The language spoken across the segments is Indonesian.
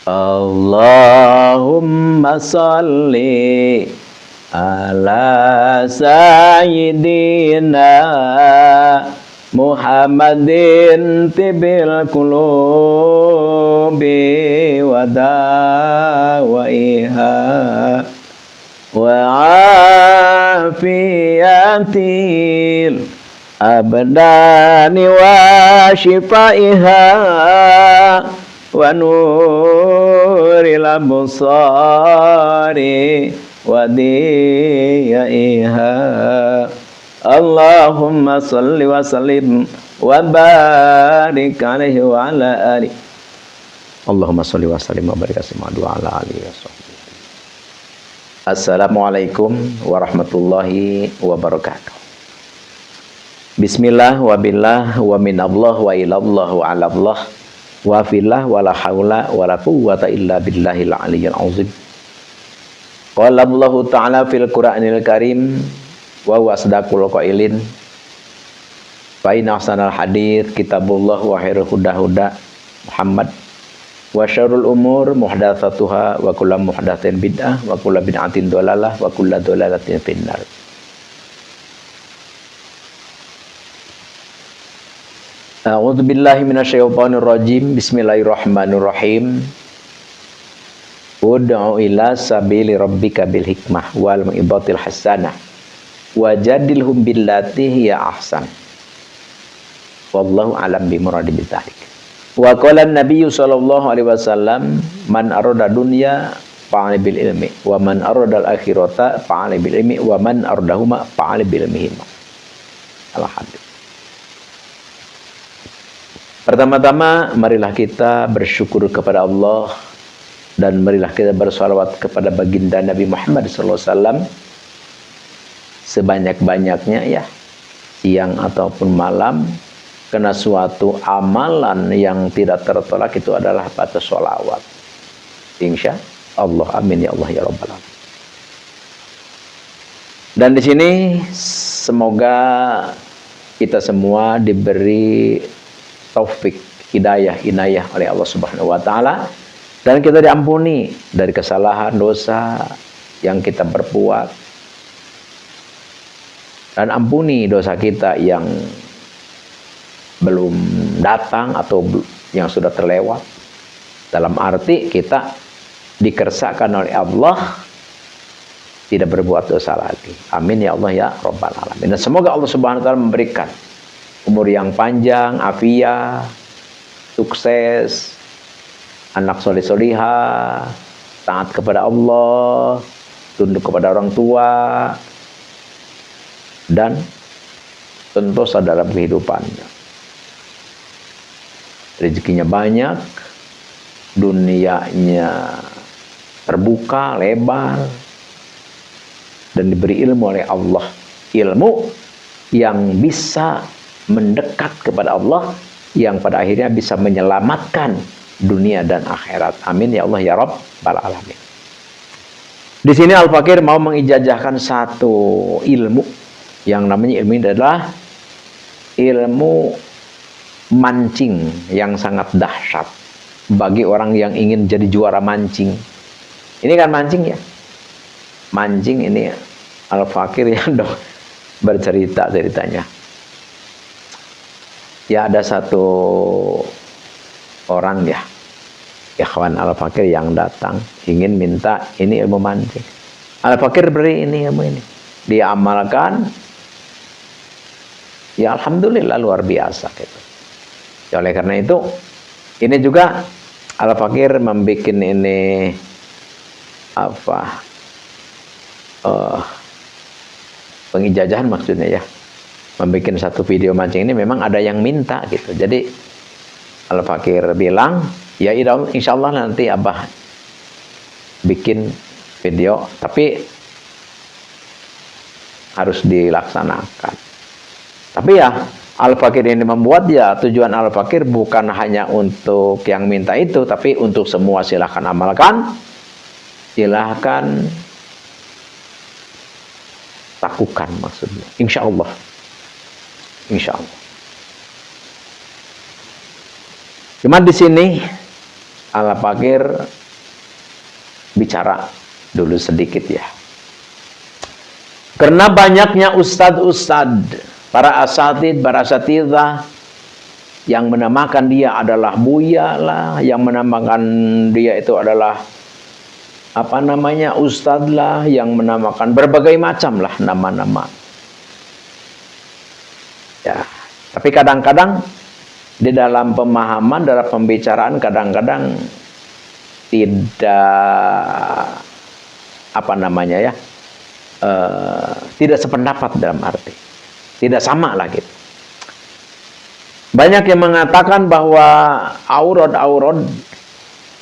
Allahumma salli ala sayyidina Muhammadin tibil qulubi wa dawaiha wa afiyatil abdani wa shifaiha wa nuril absari wa diyaiha. Allahumma salli wa sallim wa barik alaihi wa ala alihi. Allahumma salli wa sallim wa barik alaihi wa ala alihi wa sahbihi. Assalamualaikum warahmatullahi wabarakatuh. Bismillah wa billah wa minallah wa ilallah wa ala Allah wa fillah wa la hawla wa la quwwata illa billahil aliyyil azim. Qala Allah ta'ala fil Qur'anil Karim wa huwa asdaqul qailin fa inna ahsanal hadits kitabullah wa khairul huda Muhammad wa syarrul umur muhdatsatuha wa kullu muhdatsin bid'ah wa kullu bid'atin dhalalah wa kullu dhalalatin finnar. A'udzu billahi minasyaitonir rajim. Bismillahirrahmanirrahim. Ud'u ila sabili rabbika bil hikmah wal mau'izatil hasanah wajadilhum billati hiya ahsan. Wallahu alam bimuradi bidzalik. Wa qala an-nabiy sallallahu alaihi wasallam man arada dunya fa'ala bil ilmi wa man arada al-akhirata fa'ala bil ilmi wa man aradahuma fa'ala bil ilmi. Al-hadits. Pertama-tama marilah kita bersyukur kepada Allah dan marilah kita bersalawat kepada baginda Nabi Muhammad sallallahu alaihi wasallam sebanyak-banyaknya ya, siang ataupun malam, karena suatu amalan yang tidak tertolak itu adalah baca sholawat. Insya Allah, amin ya Allah ya Rabbal alamin. Dan di sini semoga kita semua diberi taufik, hidayah, inayah oleh Allah Subhanahu wa taala, dan kita diampuni dari kesalahan dosa yang kita berbuat. Dan ampuni dosa kita yang belum datang atau yang sudah terlewat. Dalam arti kita dikersakan oleh Allah tidak berbuat dosa lagi. Amin ya Allah ya Rabbal alamin. Dan semoga Allah Subhanahu wa taala memberikan umur yang panjang, afiat, sukses, anak soleh-solihah, taat kepada Allah, tunduk kepada orang tua, dan sentosa dalam kehidupannya. Rezekinya banyak, dunianya terbuka, lebar, dan diberi ilmu oleh Allah. Ilmu yang bisa mendekat kepada Allah, yang pada akhirnya bisa menyelamatkan dunia dan akhirat. Amin ya Allah ya Rabbal alamin. Di sini Al-Fakir mau mengijazahkan satu ilmu yang namanya ilmu ini adalah ilmu mancing yang sangat dahsyat bagi orang yang ingin jadi juara mancing. Ini kan mancing ya. Mancing ini Al-Fakir yang bercerita ceritanya. Ya ada satu orang ya, ikhwan Al-Fakir yang datang ingin minta ini ilmu mancing. Al-Fakir beri ini ilmu ini. Dia amalkan. Ya alhamdulillah luar biasa gitu. Ya, oleh karena itu ini juga Al-Fakir membuat ini apa pengijazahan maksudnya ya, membuat satu video mancing ini memang ada yang minta gitu. Jadi Al-Fakir bilang ya insya Allah nanti Abah bikin video, tapi harus dilaksanakan. Tapi ya Al-Fakir ini membuat ya, tujuan Al-Fakir bukan hanya untuk yang minta itu, tapi untuk semua. Silahkan amalkan, silahkan lakukan maksudnya. Insya Allah. Insya Allah. Cuma di sini Al-Fakir bicara dulu sedikit ya. Karena banyaknya ustadz-ustadz, para asatidzah yang menamakan dia adalah Buya lah, yang menamakan dia itu adalah apa namanya ustadz lah, yang menamakan berbagai macam lah nama-nama. Ya, tapi kadang-kadang di dalam pemahaman, dalam pembicaraan kadang-kadang tidak apa namanya ya, tidak sependapat dalam arti tidak sama lah gitu. Banyak yang mengatakan bahwa aurad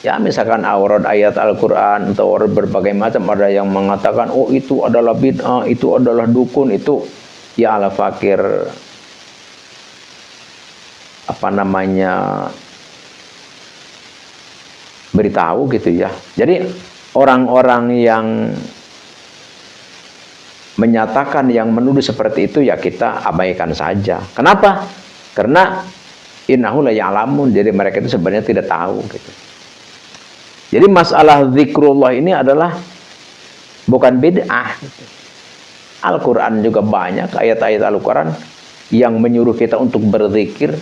ya misalkan aurad ayat Al-Quran atau aurad berbagai macam, ada yang mengatakan oh itu adalah bid'ah, itu adalah dukun, itu ya Al-Fakir apa namanya beritahu gitu ya. Jadi orang-orang yang menyatakan, yang menuduh seperti itu ya kita abaikan saja. Kenapa? Karena innahu la ya'lamun, jadi mereka itu sebenarnya tidak tahu gitu. Jadi masalah zikrullah ini adalah bukan bid'ah gitu. Al-Quran juga banyak ayat-ayat Al-Quran yang menyuruh kita untuk berzikir.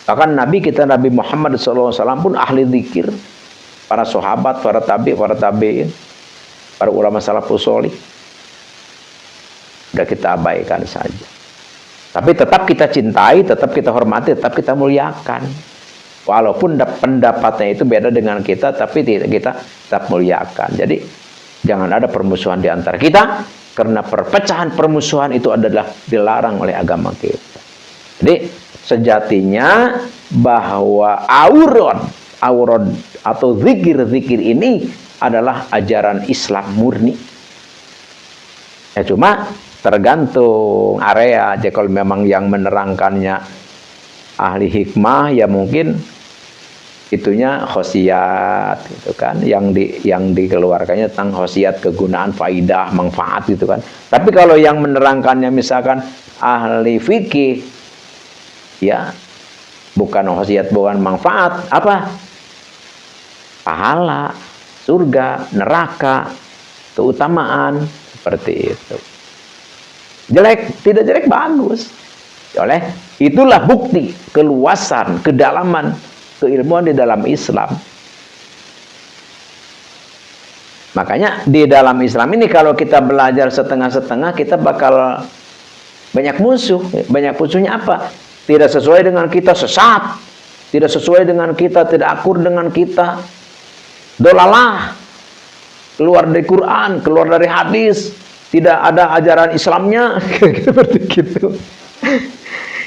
Bahkan Nabi kita, Nabi Muhammad SAW pun ahli zikir. Para sahabat, para tabi'in, para ulama salafus sholih, udah kita abaikan saja. Tapi tetap kita cintai, tetap kita hormati, tetap kita muliakan. Walaupun pendapatnya itu beda dengan kita, tapi kita tetap muliakan. Jadi jangan ada permusuhan di antara kita, karena perpecahan permusuhan itu adalah dilarang oleh agama kita. Jadi sejatinya bahwa aurad atau zikir ini adalah ajaran Islam murni. Ya cuma tergantung area aja. Kalau memang yang menerangkannya ahli hikmah ya mungkin itunya khosiat gitu kan, yang dikeluarkannya tentang khosiat, kegunaan, faidah, manfaat gitu kan. Tapi kalau yang menerangkannya misalkan ahli fikih ya bukan khosiat, bukan manfaat, apa? Pahala, surga, neraka, keutamaan, seperti itu. Jelek, tidak jelek, bagus. Oleh itulah bukti keluasan, kedalaman, keilmuan di dalam Islam. Makanya di dalam Islam ini kalau kita belajar setengah-setengah, kita bakal banyak musuh. Banyak musuhnya apa? Tidak sesuai dengan kita, sesat. Tidak sesuai dengan kita, tidak akur dengan kita. Dolalah, keluar dari Quran, keluar dari hadis, tidak ada ajaran Islamnya, seperti gitu.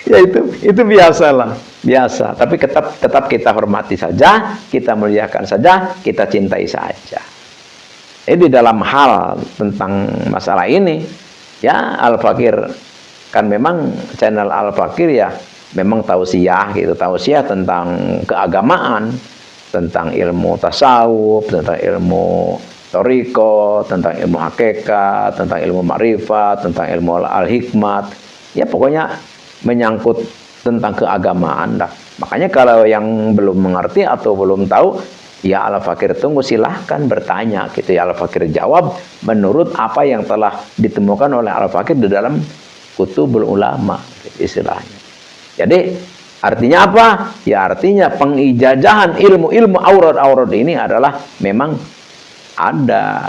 Ya itu biasalah, biasa. Tapi tetap kita hormati saja, kita muliakan saja, kita cintai saja. Di dalam hal tentang masalah ini, ya Al-Fakir kan memang channel Al-Fakir ya memang tausiah gitu, tausiah tentang keagamaan, tentang ilmu tasawuf, tentang ilmu thariqah, tentang ilmu hakikat, tentang ilmu ma'rifat, tentang ilmu al-hikmat. Ya pokoknya menyangkut tentang keagamaan dah. Makanya kalau yang belum mengerti atau belum tahu, ya Al-Fakir tunggu, silahkan bertanya gitu ya. Al-Fakir jawab menurut apa yang telah ditemukan oleh Al-Fakir di dalam kutubul ulama gitu, istilahnya. Jadi artinya apa? Ya artinya pengijazahan ilmu-ilmu aurad ini adalah memang ada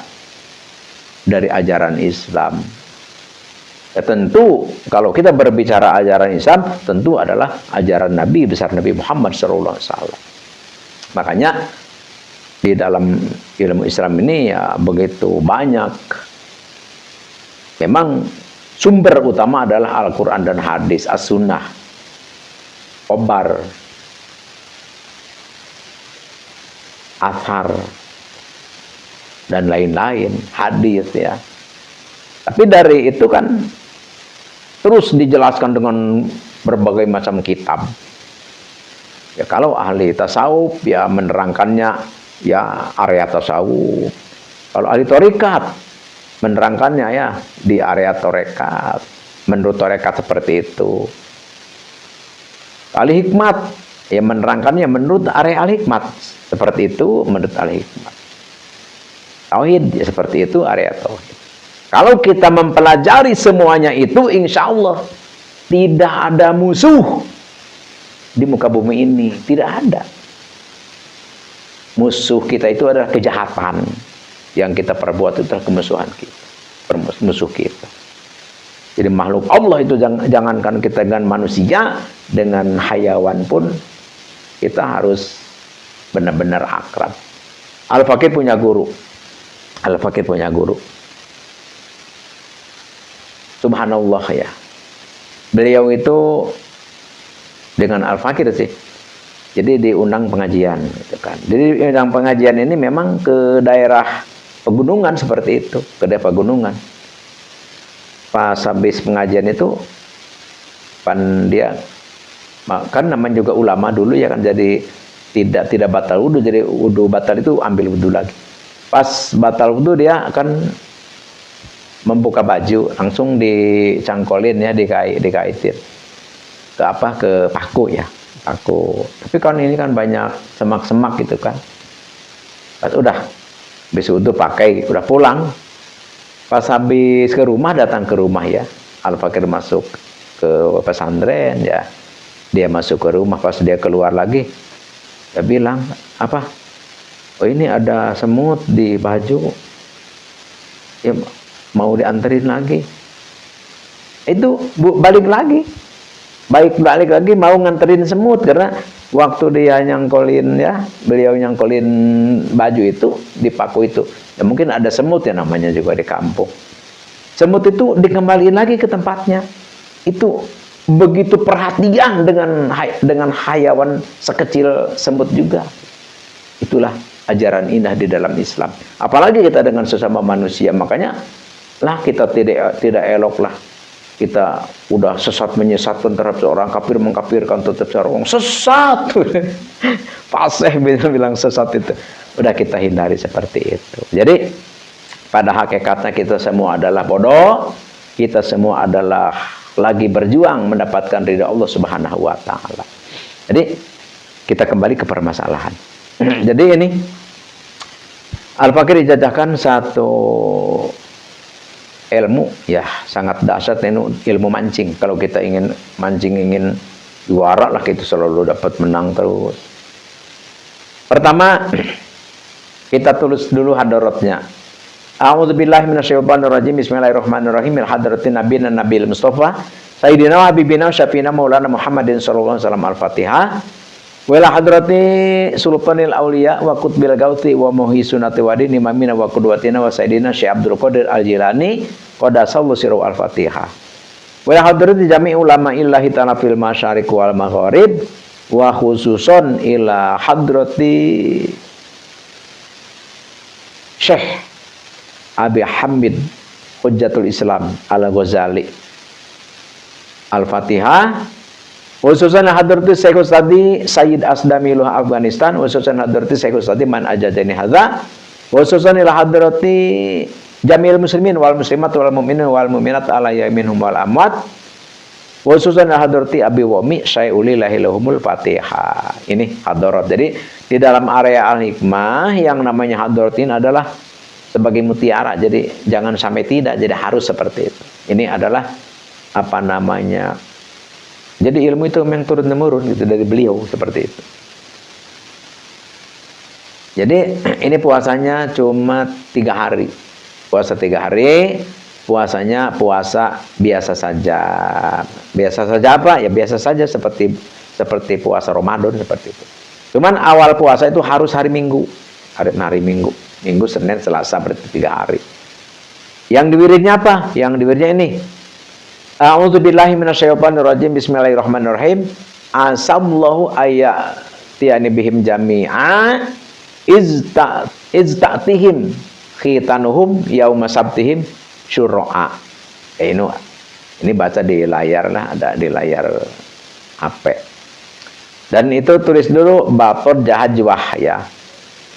dari ajaran Islam. Ya tentu kalau kita berbicara ajaran Islam, tentu adalah ajaran Nabi besar Nabi Muhammad SAW. Makanya di dalam ilmu Islam ini ya begitu banyak. Memang sumber utama adalah Al-Quran dan hadis, as-sunnah, khobar, athar, dan lain-lain, hadis ya. Tapi dari itu kan terus dijelaskan dengan berbagai macam kitab. Ya kalau ahli tasawuf ya menerangkannya ya area tasawuf. Kalau ahli tarekat menerangkannya ya di area tarekat, menurut tarekat seperti itu. Ahli hikmat Ya menerangkannya menurut area al-hikmat. Seperti itu menurut al-hikmat. Tauhid ya seperti itu area tauhid. Kalau kita mempelajari semuanya itu, insya Allah tidak ada musuh di muka bumi ini. Tidak ada. Musuh kita itu adalah kejahatan yang kita perbuat, itu adalah kemusuhan kita, musuh kita. Jadi makhluk Allah itu jangankan kita dengan manusia, dengan hayawan pun kita harus benar-benar akrab. Al-Fakir punya guru. Al-Fakir punya guru. Subhanallah ya. Beliau itu dengan Al-Fakir sih. Jadi diundang pengajian gitu kan. Jadi diundang pengajian ini memang ke daerah pegunungan seperti itu, ke daerah pegunungan. Pas habis pengajian itu dia kan namanya juga ulama dulu ya kan, jadi tidak batal wudu, jadi wudu batal itu ambil wudu lagi. Pas batal wudu dia akan membuka baju, langsung dicangkolin ya, dikaitin ke paku ya, paku. Tapi kan ini kan banyak semak-semak gitu kan. Pas udah habis wudu pakai, udah pulang. Pas habis ke rumah, datang ke rumah ya, Al-Fakir masuk ke pesantren ya. Dia masuk ke rumah, pas dia keluar lagi, dia bilang, apa? Oh ini ada semut di baju, ya mau dianterin lagi. Itu balik lagi mau nganterin semut, karena waktu dia nyangkolin ya, beliau nyangkolin baju itu di paku itu, ya mungkin ada semut ya, namanya juga di kampung. Semut itu dikembaliin lagi ke tempatnya. Itu begitu perhatian dengan hayawan sekecil semut juga. Itulah ajaran indah di dalam Islam. Apalagi kita dengan sesama manusia. Makanya lah kita tidak elok lah. Kita udah sesat menyesatkan terhadap seorang, kafir mengkafirkan tetap seorang sesat. Fasih bilang sesat itu. Udah kita hindari seperti itu. Jadi pada hakikatnya kita semua adalah bodoh. Kita semua adalah lagi berjuang mendapatkan ridha Allah Subhanahu wa taala. Jadi kita kembali ke permasalahan. Jadi ini Al-Fakir dijajahkan satu ilmu ya sangat dahsyat, ilmu mancing. Kalau kita ingin mancing, ingin juara lah, kita selalu dapat menang terus. Pertama kita tulis dulu hadaratnya. A'udzubillahi minasyaitonirrajim. Bismillahirrahmanirrahim. Hadratin nabiyina nabil mustafa sayyidina wa habibina syafiina maulana Muhammadin sallallahu alaihi wasallam. Al-Fatihah. Wala hadrati sultanil auliya wa qutbil gauti wa muhyi sunati wadin imamina wa qudwatina wa sayyidina Syekh Abdul Qadir Al-Jilani qadasallahu sirru. Al-Fatihah. Wala hadrati jami' ulama illahi ta'ala fil masyariq wal maghrib wa khususon ila hadrati Syekh Abi Hamid Hujjatul Islam Al-Ghazali. Al-Fatihah. Khususan hadrati Syekh Ustadi Sayyid Asdamiluh Afghanistan. Khususan hadrati Syekh Ustadi man ajajani hadza. Khususan ila hadrati Jamil muslimin wal muslimat wal mu'minin wal mu'minat ala yaminhum wal amwat. Khususan ila hadrati Abi Wami Syai'uli lahilahumul Fatihah. Ini hadarat. Jadi di dalam area al-hikmah yang namanya hadarat ini adalah sebagai mutiara, jadi jangan sampai tidak, jadi harus seperti itu. Ini adalah apa namanya, jadi ilmu itu memang turun-temurun gitu dari beliau seperti itu. Jadi ini puasanya cuma 3 hari, puasa 3 hari, puasanya puasa biasa saja. Biasa saja apa? Ya biasa saja seperti puasa Ramadan seperti itu. Cuman awal puasa itu harus hari Minggu, hari Minggu. Minggu, Senin, Selasa, berarti 3 hari. Yang diwiridnya apa? Yang diwiridnya ini. A'udzubillahi minasyaitonirrajim. Bismillahirrahmanirrahim. Asallahu ayatiyani bihim jami'a izta'tihim khitanuhum yauma sabtihim syurra'a. Ini baca di layar lah, ada di layar HP. Dan itu tulis dulu bator jahat jiwah ya.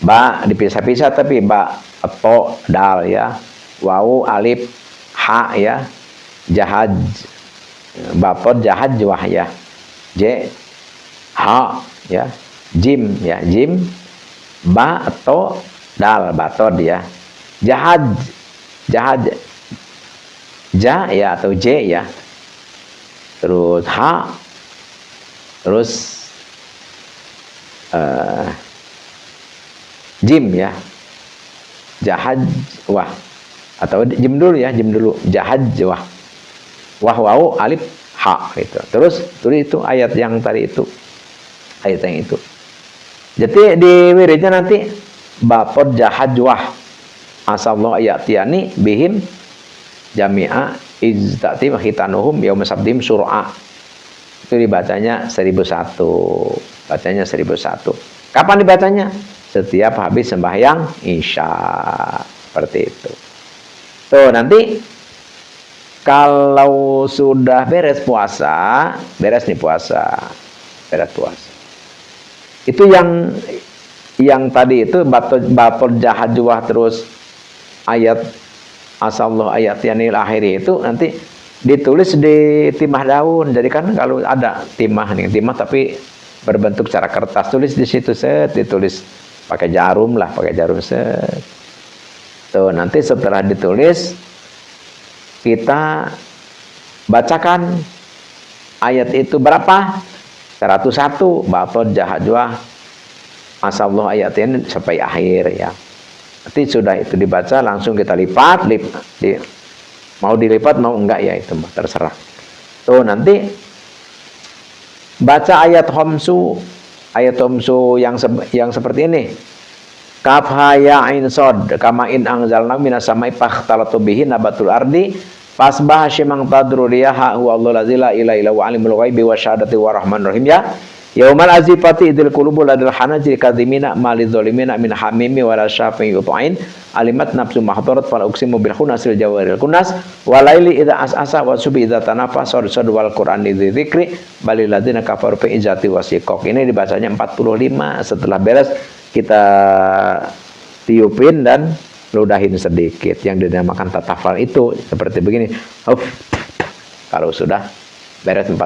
Ba dipisah-pisah tapi ba atau dal ya, wawu alif ha ya, jahad bapot jahad wah ya, j ha ya, jim ya, jim, ba atau dal, batod ya. Jahad, jahad, ja ya atau j ya. Terus ha, terus jim ya, jahad wah, atau jim dulu ya, jim dulu, jahad wah, wah wau alif ha gitu. Terus itu ayat yang tadi itu, ayat yang itu. Jadi di wiridnya nanti bapod jahad wah asallahu ayatiani bihim jami'a iztati mahitanuhum yaum sabdim sur'a. Itu dibacanya 1001. Bacanya 1001. Kapan dibacanya? Setiap habis sembahyang Isya. Seperti itu. Tuh nanti kalau sudah beres puasa, beres nih puasa. Beres puasa. Itu yang tadi itu batul jahajuah terus ayat asallahu ayatianil akhiri itu nanti ditulis di timah daun. Jadi kan kalau ada timah nih, timah tapi berbentuk cara kertas, tulis di situ set, ditulis pakai jarum lah, pakai jarum set. Tuh nanti setelah ditulis kita bacakan ayat itu berapa? 101 batul jahajuah asallahu ayatianil sampai akhir ya. Nanti sudah itu dibaca langsung kita lipat, mau dilipat mau enggak ya itu terserah. Tuh nanti baca ayat homsu yang seperti ini. Kaf ha ya ain sod kama in anzalna minas samai fakhtalatu bihi nabatul ardi fasbah syimang tadru riyaha huwa Allahu la ilaha illa huwa alimul ghaibi wasyahadati warahmanur rahim ya. Yaumal azifati idil qulubul ladil hanajir kadhimina malidh zalimina min hamimi wala syafi'i yut'ain alimat nafsu mahdarat fala uqsimu bil khunasil jawaril kunas walaili idza as'asa wa subhi idza tanafasa sad wal qur'ani dzikri balil ladzina kafaru fi izzati wasiqaq. Ini dibacanya 45. Setelah beres kita tiupin dan ludahin sedikit yang dinamakan tatafal itu seperti begini. Kalau sudah beres 45.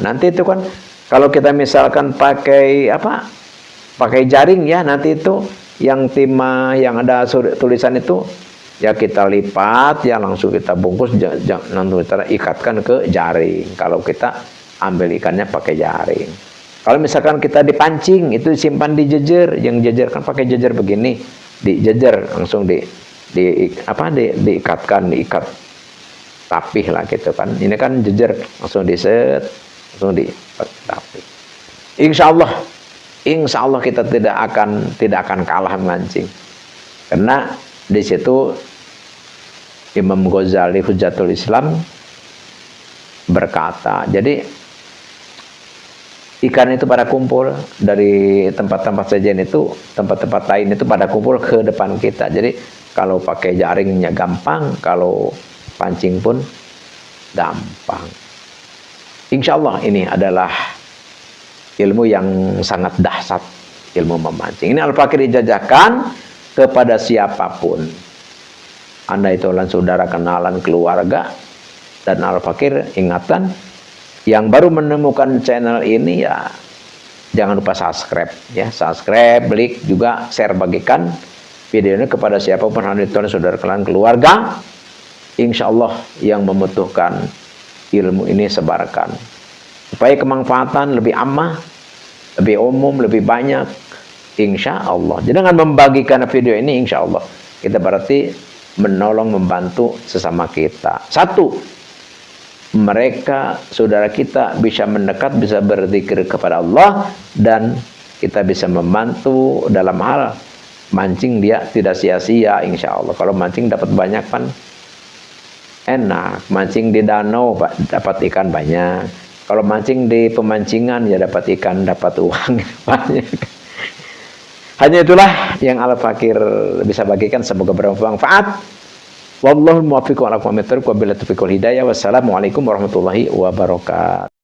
Nanti itu kan kalau kita misalkan pakai apa? Pakai jaring ya, nanti itu yang timah yang ada tulisan itu ya kita lipat ya langsung kita bungkus langsung kita ikatkan ke jaring. Kalau kita ambil ikannya pakai jaring. Kalau misalkan kita dipancing itu simpan di jejer, yang jejer kan pakai jejer begini, di jejer langsung diikatkan, diikat rapih lah gitu kan. Ini kan jejer langsung diset, langsung tapi insya Allah kita tidak akan kalah memancing, karena di situ Imam Ghazali Hujjatul Islam berkata, jadi ikan itu pada kumpul dari tempat-tempat sajian itu, tempat-tempat lain itu pada kumpul ke depan kita. Jadi kalau pakai jaringnya gampang, kalau pancing pun gampang. Insya Allah ini adalah ilmu yang sangat dahsyat, ilmu memancing. Ini Al-Fakir dijajakan kepada siapapun. Anda itu saudara, kenalan, keluarga, dan Al-Fakir ingatkan, yang baru menemukan channel ini ya jangan lupa subscribe ya, subscribe, like, juga share, bagikan video ini kepada siapapun Anda itu saudara, kenalan, keluarga. Insya Allah yang membutuhkan ilmu ini sebarkan supaya kemanfaatan lebih ammah, lebih umum, lebih banyak. Insya Allah. Jadi dengan membagikan video ini, insya Allah kita berarti menolong, membantu sesama kita. Satu, mereka saudara kita bisa mendekat, bisa berzikir kepada Allah, dan kita bisa membantu dalam hal mancing dia tidak sia-sia. Insya Allah kalau mancing dapat banyak kan enak, mancing di danau dapat ikan banyak, kalau mancing di pemancingan ya dapat ikan, dapat uang banyak. Hanya itulah yang Al-Fakir bisa bagikan, semoga bermanfaat. Wallahul muwaffiq wa ala aqwamit thoriq wa billahi taufiq wal hidayah. Wassalamualaikum warahmatullahi wabarakatuh.